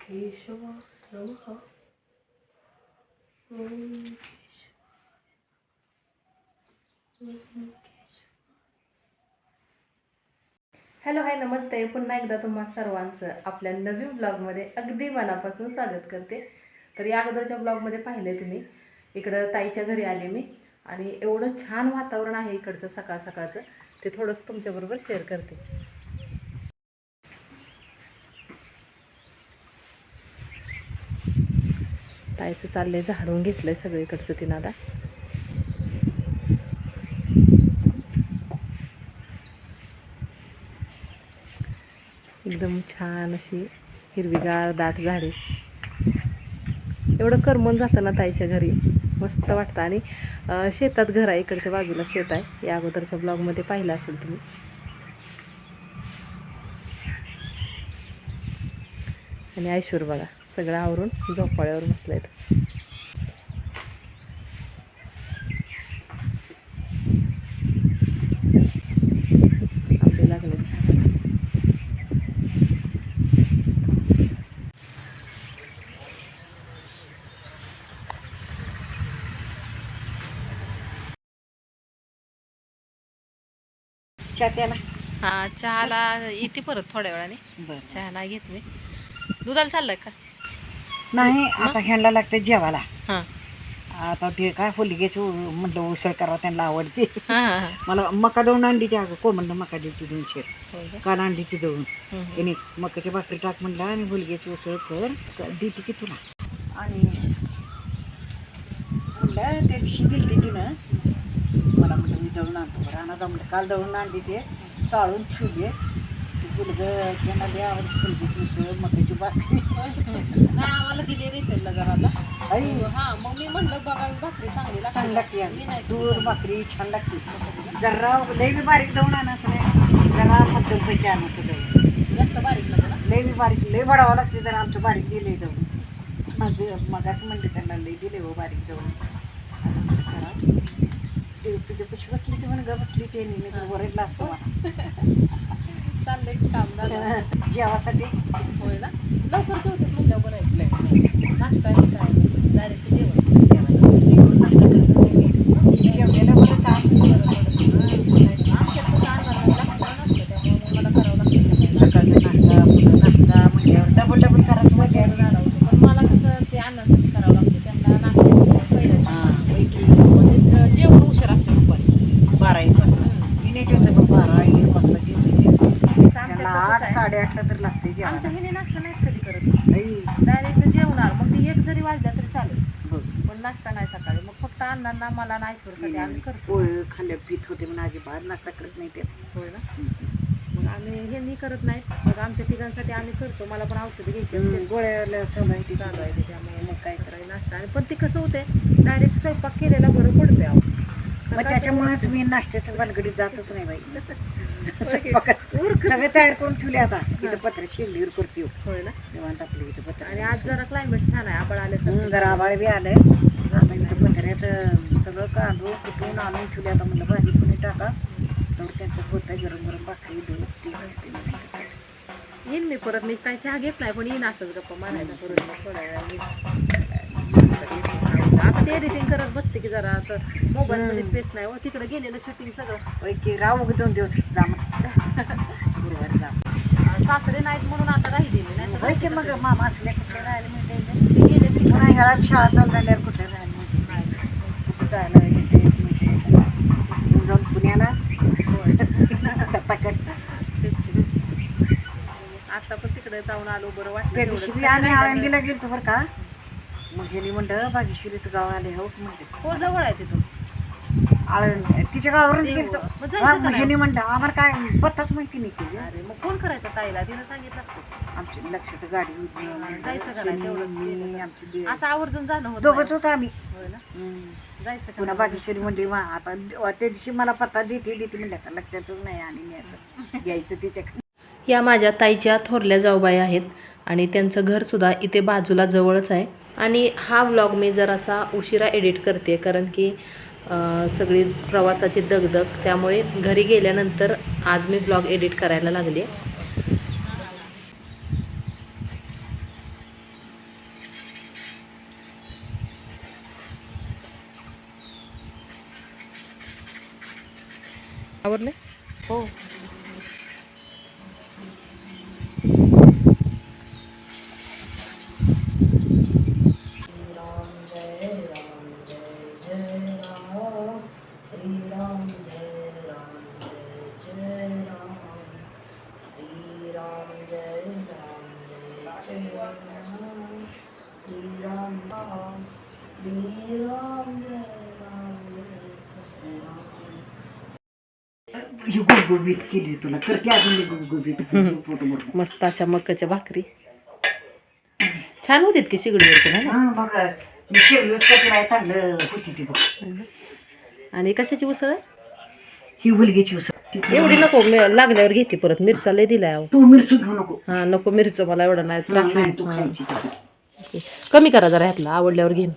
केशवाय नमः. ओम hello hi नमस्ते. पुन्हा एकदा तुम्हा सर्वांचं आपल्या नवीन ब्लॉगमध्ये अगदी मनापासून स्वागत करते. तर या अगोदरच्या ब्लॉगमध्ये पाहिलं तुम्ही, इकडं ताईच्या घरी आले मी आणि एवढं छान वातावरण आहे इकडचं सकाळ सकाळचं, ते थोडंसं तुमच्याबरोबर शेअर करते. ताईचं चाललंय झाडून घेतलंय सगळीकडचं तिनं आता. एकदम छान अशी हिरवीगार दाट झाडे. एवढं करमून जातं ना ताईच्या घरी, मस्त वाटतं. आणि शेतात घर आहे, इकडच्या बाजूला शेत आहे. या अगोदरच्या ब्लॉगमध्ये पाहिलं असेल तुम्ही. आणि ऐश्वर बघा सगळं आवरून झोपाळ्यावर बसलायत. आंबे लागले झाड. त्याला हा चहाला येते परत थोड्या वेळाने. चहा नाही घेत मी. दुधाला चाललाय का? नाही, आता ह्यांना लागते जेवायला. हां आता ते काय होलिगेचं म्हटलं उसळ करा, त्यांना आवडते. हां हां मला मका दळून आणली ती, अगं कोमंड मका दिली ती 200. होय का? काल आणली ती दळून. हम्म. त्यांनी मकाची भाकरी टाक म्हणलं आणि होलिगेची उसळ कर देते की तुला. आणि म्हणलं त्या दिवशी दिली तिनं मला, म्हटलं मी दळून आणतो. राणा जाऊ म्हणलं, काल दळून आणली ते चाळून ठेवली. गुलगं त्यांना द्या आवडते, होलिगेची उसळ मकाची भाकरी. नाही आम्हाला दिली रेशनला जरा. आई हां मग मी म्हणलं बघा भाकरी चांगली छान लागते. मी नाही दूध भाकरी छान लागते. जरा लई बी बारीक दळून आणायचं नाही, जरा मध्यमपैकी आणायचं दळून. जास्त बारीक नको ना. लई बी बारीक लई बडावं लागते. जरा आमचं बारीक दिले दळून. माझं मगाच म्हणले त्यांना लई दिले हो बारीक दळून. आता म्हणलं करा ते तुझ्या पशी बसली ती म्हणून ग बसली ते मी ओरडला असतो मला. चाललंय काम झालं जेवासाठी. होय ना. लवकर जेवते म्हणल्यावर बरं आहे. नाश्ता आहे काय डायरेक्ट जेवण. जेवलेलं बरं काम आमच्यात कसं आणणार लागतं त्यामुळे मला करावं लागतं. सकाळचा नाश्ता पुन्हा नाश्ता म्हणल्यावर डबल करायचं म्हटल्यावर झालं होतं पण मला कसं ते अन्नासाठी करावं लागतं. त्यांना नाश्ता पहिलं म्हणजे जेवण उशीर असते दुपारी 12-1 वाजता. मी नाही जेवते बघ, 12-1 वाजता जेवते. त्यांना 8-8:30 तर लागते आमच्या जेवायला. हिने नाश्ता नाहीत कधी करत. डायरेक्ट जेवणार. मग ती 1 जरी वाजल्या तरी चालेल, पण नाश्ता नाही सकाळी. मग फक्त अण्णांना मला नाश्त्यासाठी आम्ही करतो. पोळी खाल्ल्या पीत होते म्हणून अजिबात नाश्ता करत नाही ते. होय ना. मग आम्ही हे करत नाही. मग आमच्या तिघांसाठी आम्ही करतो. मला पण औषधं घ्यायची असते. गोळ्याला चालू आहे ती चालू आहे ते, त्यामुळे मग काय करायचं नाश्ता. आणि पण ते कसं होते डायरेक्ट स्वयंपाक केलेला बरं पडते. मग त्याच्यामुळेच मी नाश्त्याच्या भानगडीत जातच नाही बाई. सगळे तयार करून ठेवले. आता इथं पत्र शेंडीवर करते. होय ना. निवांत आपली इथं पत्र. आणि आज जरा क्लायमेट छान आहे. आबाळ आले जरा आबाळ बी आलंय. आता इथं पत्र्यात सगळं कांदून कुठून आणून ठेवले. आता म्हणलं भाजी कोणी टाका तर त्यांचं होतं गरम गरम भाकरी दूध ती घालते. येईन मी परत. मी काही चहा घेत नाही पण येईन असंच गप्पा मारायला परत. मग थोड्या वेळा आता ते एडिटिंग करत बसते की जरा. आता मोबाईलमध्ये स्पेस नाही हो. तिकडे गेलेलं शूटिंग सगळं की राहू 2 दिवस जा गुरुवारी जा. सासरे नाहीत म्हणून आता राहिली मी. नाही की मग मामा असल्या कुठे राहायला मिळते. ते गेले तिकडे. पुन्हा ह्याला शाळा चालू झाल्यावर कुठे राहायला मिळते. कुठे जायला मिळते जाऊन पुण्याला. आता पण तिकडे जाऊन आलो बरं वाटतं. त्या दिवशी आम्ही आळंदीला गेलतो बरं का. मग ह्यानी म्हणलं भाग्यश्रीचं गाव आले हो म्हणते. हो जवळ आहे तिथून. तिच्या गावावरूनच गेलतो. मग जायचं का नाही? ह्यानी म्हणलं आम्हाला काय पत्ताच माहिती नाही केली. अरे मग फोन करायचा ताईला, तिनं सांगितलं असतं. आमच्या लक्षात गाडी जायचं का नाही तेवढंच मी आमची असं आवर्जून जाणं होत दोघंच होतो आम्ही. होय ना. जायचं का पुन्हा नाही? भाग्यश्री म्हणली आता त्या दिवशी मला पत्ता देते म्हणले. आता लक्षातच नाही आणि न्यायचं घ्यायचं तिच्या. या माझ्या ताईच्या थोरल्या जाऊबाई आहेत आणि त्यांचं घरसुद्धा इथे बाजूला जवळच आहे. आणि हा व्लॉग मी जरासा उशिरा एडिट करते कारण की सगळी प्रवासाची दगदग, त्यामुळे घरी गेल्यानंतर आज मी ब्लॉग एडिट करायला लागले. आवरले हो. श्रीराम जय राम जय जय राम श्रीराम जय राम जय जय राम श्रीराम श्रीराम जय राम जय राम. ही गुबगुबीत केली तुला करते अजून गुबगुबीत फोटो मोठं. मस्त अशा मक्काच्या भाकरी छान होतीत की शिगडीवरती ना. हा बघा मी शेवट करायला चांगलं होती ती बघ. आणि कशाची उसळ आहे ही हुलगीची उसळ एवढी नको लागल्यावर घेते परत मिरचा लय दिलाय अहो. तू मिरची घेऊ नको. हा नको मिरचं मला एवढं नाही त्रास नाही तू नाही. खायची ओके. कमी करा जरा ह्यातलं आवडल्यावर घेईन.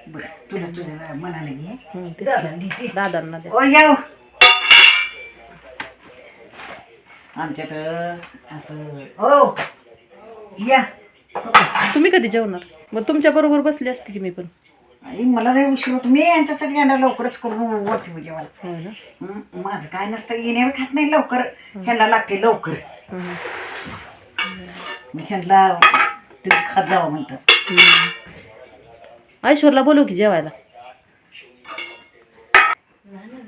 बरं तुला तुझ्या मनाला घे. तेच. दादाला देते. दादांना द्या. ओ या आमच्यात असं ओ या तुम्ही कधी जेवणार मग तुमच्या बरोबर बसली असते की मी पण. आई मला लय उशीर होतो मी यांच्यासाठी येणार लवकरच करून वरती म्हणजे मला हो ना. माझं काय नसतं येण्यावर खात नाही लवकर ह्यांना लागते लवकर मी ह्यांना तुम्ही खात जावं म्हणतास. ऐश्वरला बोलू की जेवायला.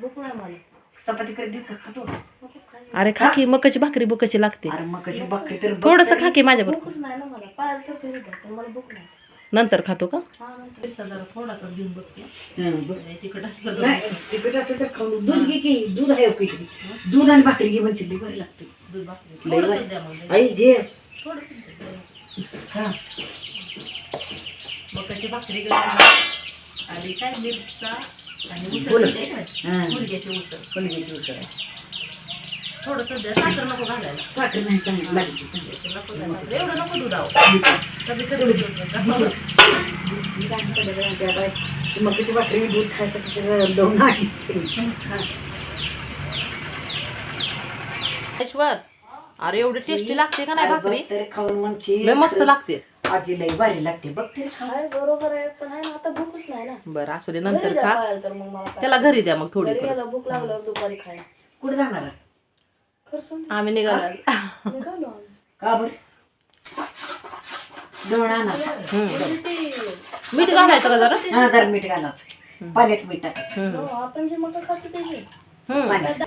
भूक नाही मला. चपाती कधी खातो. अरे खा की मकाची भाकरी बुकाची लागते. अरे मग कशी भाकरी तर थोडस खा की माझ्या बरोबर. नंतर खातो का जरा थोडासा घेऊन बघते तिखट असलं नाही तिकट असं तर खाऊन दूध घे की दूध आहे काहीतरी दूध आणि भाकरी घे म्हणजे लई बरी लागते. दूध भाकरी आई घे हा मकाची भाकरी गरम आणि काय मिरचा आणि उसळ मुलग्याची उसळ फुलगीची उसळ आहे. थोडं सध्या साखर नको घालायला. साखर नाही चांगली लागते नको साखर. एवढं नको दूध आहो कधी कधी मकाची भाकरी दूध खायसाठी तर दोन आहे. ऐश्वर अरे एवढी टेस्टी लागते का नाही भाकरी. तरी खाऊन म्हणजे लय मस्त लागते. आजी लई भारी लागते बघ तरी हाय बरोबर आहे पण आहे ना आता भूकच नाही ना. बरं असू दे नंतर खा. खायला तर मग मला त्याला घरी द्या मग थोडी घरी यायला भूक लागल्यावर दुपारी खायला कुठे जाणार खरसून आम्ही निघालो. निघालो आम्ही. का बरं दोन आणा म्हणजे ते मीठ घालायचं का जरा. हा जरा मीठ घालायचं पाण्यात मीठ टाकायचं हो, आपण जे मका खातो त्याचे पाण्यात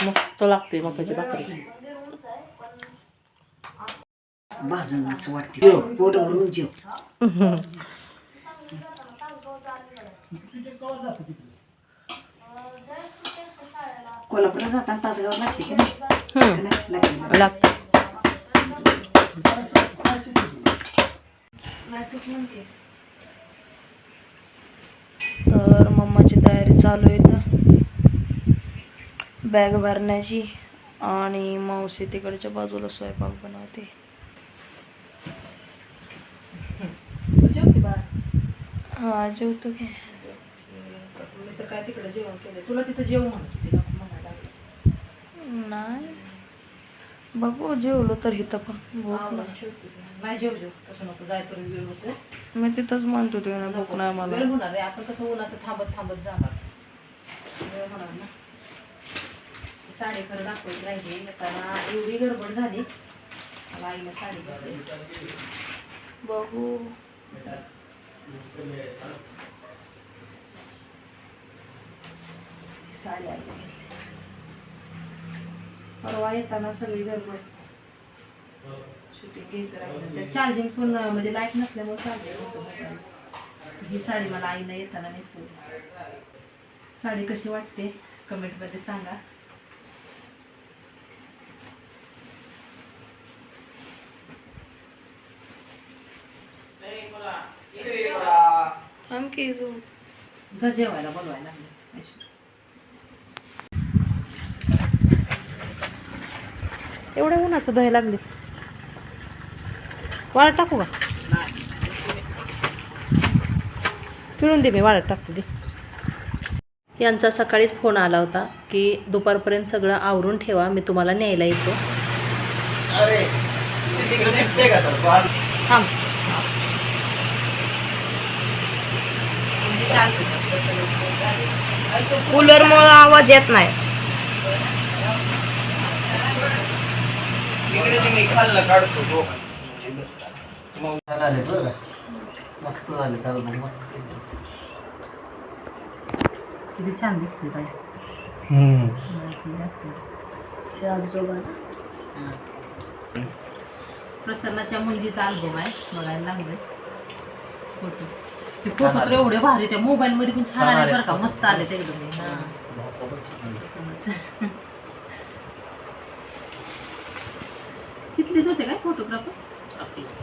मस्त लागते मकाची भाकरी. भाजून असं वाटते जेव पोट भरून जेव. कोल्हापूरला जाताना तासगाव लागते की नाही लागते. लागते. तर मम्माची तयारी चालू आहे तर बॅग भरण्याची आणि मावशी तिकडच्या बाजूला स्वयंपाक बनवते. हा जेवतो की काय तिकडे जेवण केलं तुला तिथं जेव म्हणत नाही बघू जेवलो तर इथं पण भूक नाही. नाही जेव जेव तसं नको जायपर्यंत वेळ होते. मी तिथंच म्हणतो ते ना भूक नाही मला. वेळ होणार आहे आपण कसं उन्हाचं थांबत थांबत जाणार वेळ होणार ना. साडी खरं दाखवायची राहिली येताना एवढी गडबड झाली मला आईने साडी घेतली. बघू साडी आली घेतली. परवा येताना सगळी गडबड शूटिंग घ्यायचं राहिलं त्या चार्जिंग पण म्हणजे लाईट नसल्यामुळे चार्जिंग होतं. ही साडी मला आईनं येताना नेसवली. साडी कशी वाटते कमेंटमध्ये सांगा. थांब की जा जेवायला बोलवायला लागले ऐश्वर. एवढ्या उन्हाचं दही लागलीस वाळत टाकू का पिळून दे मी वाळत टाकते दे. यांचा सकाळीच फोन आला होता की दुपारपर्यंत सगळं आवरून ठेवा मी तुम्हाला न्यायला येतो. थांब कूलरमुळे आवाज येत नाही. किती छान दिसते ताई. प्रसन्नाच्या मुंजीचा अल्बम आहे, बघायला लागलोय फोटो. ते फोटो तर एवढे भारी, त्या मोबाईल मध्ये पण छान आले बरं का, मस्त आले ते एकदम. कितलेच होते काय फोटोग्राफर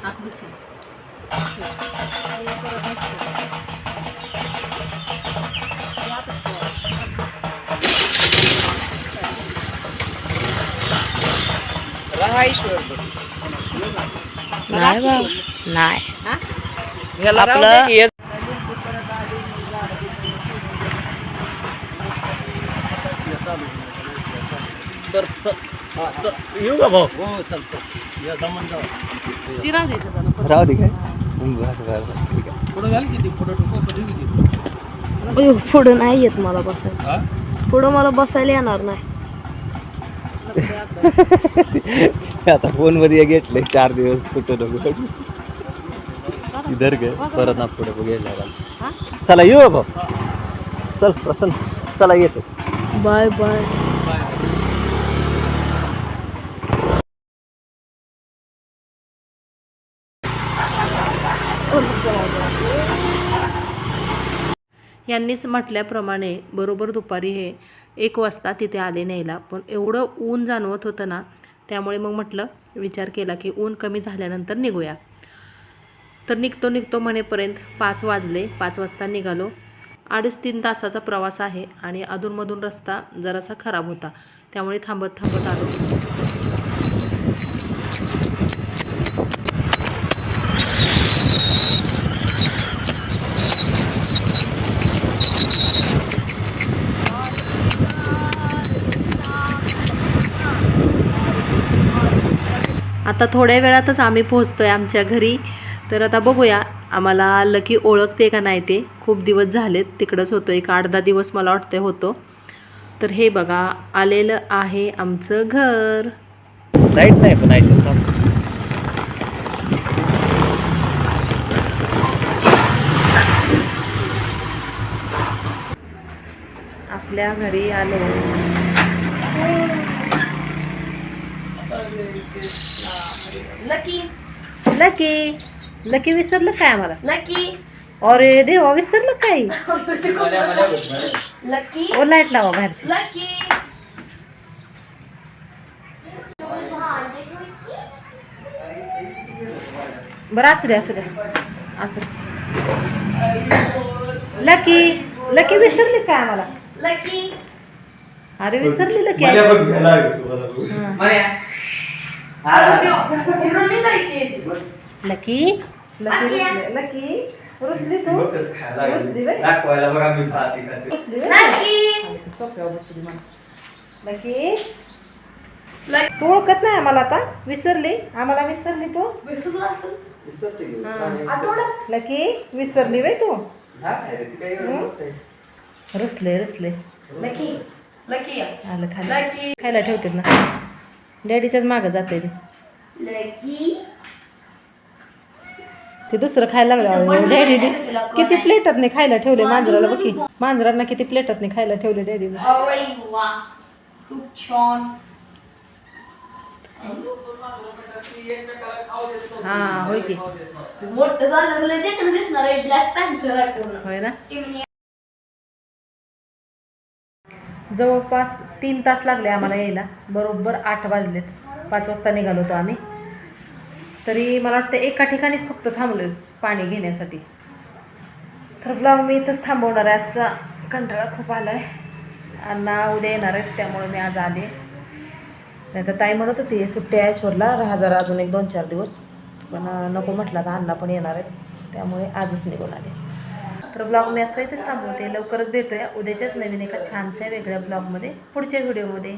आपलीच. नाही बाबा नाही. आपलं येऊ का भाऊ? हो चल चल या जमन जाऊ. ती राहू द्यायचं जरा. राहू दे काय ठीक आहे. पुढं घाल किती पुढं टोकं किती पुढं नाही येत मला बसायला. हा पुढं मला बसायला येणार नाही. आता फोन मध्ये घेतले 4 दिवस कुठं नको इधर गे परत ना पुढे बघायला. चला येऊ भाऊ. चल प्रसन्न चला येतो. Bye bye. यांनीच म्हटल्याप्रमाणे बरोबर दुपारी हे 1 वाजता तिथे आले न्यायला. पण एवढं ऊन जाणवत होतं ना, त्यामुळे मग म्हटलं विचार केला की ऊन कमी झाल्यानंतर निघूया. तर निघतो म्हणेपर्यंत 5 वाजले. 5 वाजता निघालो. 2.5-3 तासाचा प्रवास आहे आणि अधूनमधून रस्ता जरासा खराब होता, त्यामुळे थांबत आलो. आता थोड्या वेळातच आम्ही पोहोचतोय आमच्या घरी. तर आता बघूया आम्हाला लकी ओळखते का नाही ते. खूप दिवस झालेत, तिकडंच होतो, एक 8-10 दिवस मला वाटते होतो. तर हे बघा आलेलं आहे आमचं घर. लाईट नाही पण आपल्या घरी आलो. लकी लकी लकी विसरलं काय आम्हाला? लकी अरे देवा, विसरलं काय? लकी ओ लाईट लावा बाहेरची. लकी. बरं असू दे असू दे. लकी लकी विसरली काय आम्हाला? लकी अरे विसरली लकी. लकी लकी लकी रुसली तू. रुसली बाई. रुसली बाई. लकी तू ओळखत नाही आम्हाला आता? विसरली आम्हाला? विसरली तू? लकी विसरली बाई तू. रुसले लकी लकी आलं खाली. खायला ठेवते ना, डॅडीच्याच मागं जाते लकी. ते दुसरं खायला लागलं. डॅडीने किती प्लेटातने खायला ठेवले मांजराला. बघी मांजरांना किती प्लेटातने खायला ठेवले डॅडीने. अरे वा खूप छान. हा होय की. मोठं झालं देखील दिसणार आहे ब्लॅक पॅन्थर. होय ना. जवळपास 3 तास लागले आम्हाला यायला. बरोबर 8 वाजलेत. 5 वाजता निघालो होतो आम्ही. तरी मला वाटतं एका ठिकाणीच फक्त थांबलो पाणी घेण्यासाठी. तर ब्लॉग मी इथंच थांबवणार आहे. आजचा कंटाळा खूप आला आहे. अण्णा उद्या येणार आहेत, त्यामुळे मी आज आले. नाही तर ताई म्हणत होती सुट्टी आहे ऐश्वरला, राहा जरा अजून 1-2-4 दिवस. पण नको म्हटलं तर अण्णा पण येणार आहेत, त्यामुळे आजच निघून आले. तर ब्लॉग मी आजचा इथेच थांबवते. लवकरच भेटूया उद्याच्याच नवीन एका छानशा वेगळ्या ब्लॉगमध्ये, पुढच्या व्हिडिओमध्ये.